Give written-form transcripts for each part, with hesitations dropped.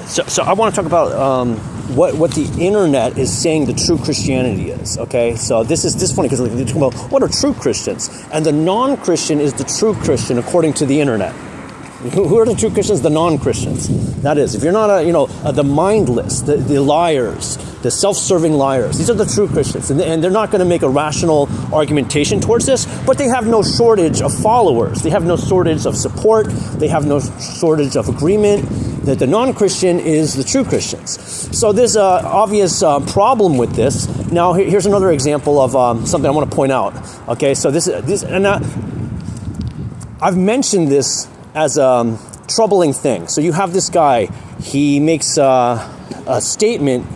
So I want to talk about what the internet is saying the true Christianity is. Okay, so this is funny because they're talking about what are true Christians, and the non-Christian is the true Christian according to the internet. Who are the true Christians? The non-Christians. That is, if you're not the mindless, the liars, the self-serving liars, these are the true Christians. And they're not going to make a rational argumentation towards this, but they have no shortage of followers. They have no shortage of support. They have no shortage of agreement that the non-Christian is the true Christians. So there's an obvious problem with this. Now, here's another example of something I want to point out. Okay, so I've mentioned this as a troubling thing. So you have this guy, he makes a statement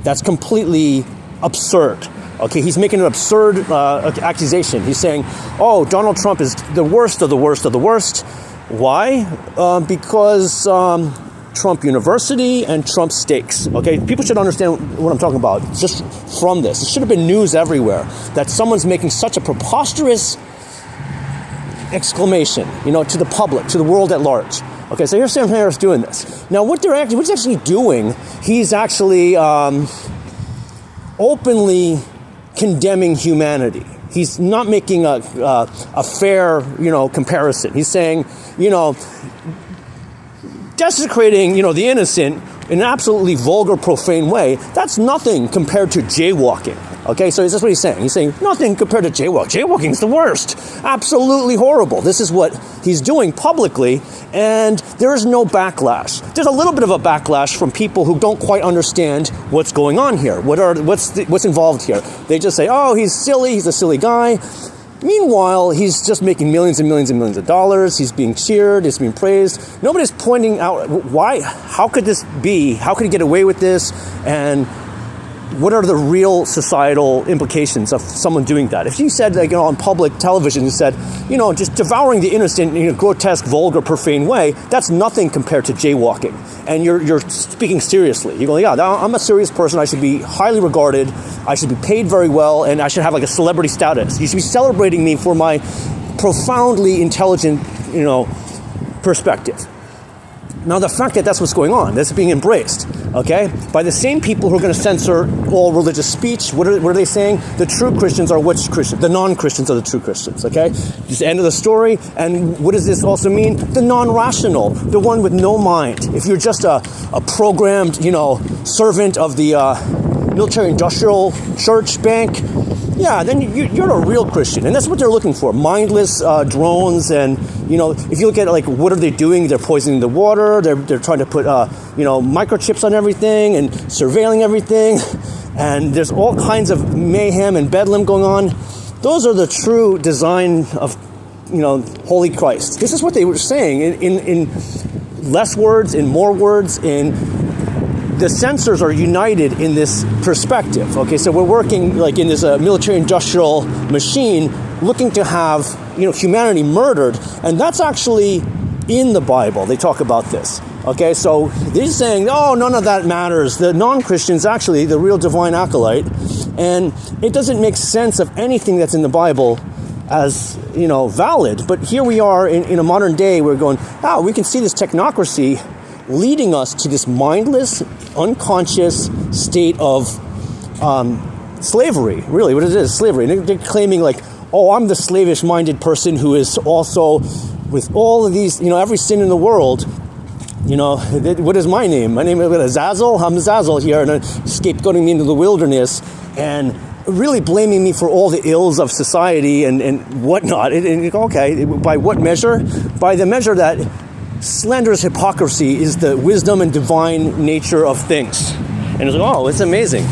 that's completely absurd. Okay, he's making an absurd accusation. He's saying, oh, Donald Trump is the worst of the worst of the worst. Why? Because Trump University and Trump steaks. Okay, people should understand what I'm talking about just from this. It should have been news everywhere that someone's making such a preposterous exclamation, to the public, to the world at large. Okay, so here's Sam Harris doing this. Now, what he's actually doing, he's actually openly condemning humanity. He's not making a fair, comparison. He's saying, desecrating, the innocent in an absolutely vulgar, profane way, that's nothing compared to jaywalking. Okay, so that's what he's saying. He's saying nothing compared to jaywalking. Jaywalking is the worst. Absolutely horrible. This is what he's doing publicly, and there is no backlash. There's a little bit of a backlash from people who don't quite understand what's going on here. What's involved here? They just say, oh, he's silly. He's a silly guy. Meanwhile, he's just making millions and millions and millions of dollars. He's being cheered. He's being praised. Nobody's pointing out why. How could this be? How could he get away with this? And what are the real societal implications of someone doing that? If you said, on public television, you said, just devouring the innocent in a grotesque, vulgar, profane way, that's nothing compared to jaywalking. And you're speaking seriously. You go, yeah, I'm a serious person. I should be highly regarded. I should be paid very well, and I should have a celebrity status. You should be celebrating me for my profoundly intelligent, perspective. Now, the fact that that's what's going on, that's being embraced, okay, by the same people who are going to censor all religious speech. What are they saying? The true Christians are which Christians? The non-Christians are the true Christians, okay? Just the end of the story. And what does this also mean? The non-rational, the one with no mind. If you're just a programmed, servant of the military-industrial church bank, yeah, then you're a real Christian. And that's what they're looking for. Mindless drones. And, if you look at, what are they doing? They're poisoning the water. They're trying to put, microchips on everything and surveilling everything. And there's all kinds of mayhem and bedlam going on. Those are the true design of, Holy Christ. This is what they were saying in less words, in more words, the censors are united in this perspective. Okay, so we're working in this military-industrial machine, looking to have humanity murdered, and that's actually in the Bible. They talk about this. Okay, so they're saying, oh, none of that matters. The non-Christian's actually the real divine acolyte, and it doesn't make sense of anything that's in the Bible as valid. But here we are in a modern day. We're going, we can see this technocracy leading us to this mindless, unconscious state of slavery. Really, what it is, slavery. And they're claiming I'm the slavish-minded person who is also, with all of these, every sin in the world, what is my name? My name is Azazel. I'm Azazel here, and scapegoating me into the wilderness, and really blaming me for all the ills of society and whatnot. Okay, by what measure? By the measure that slanderous hypocrisy is the wisdom and divine nature of things. And it's it's amazing.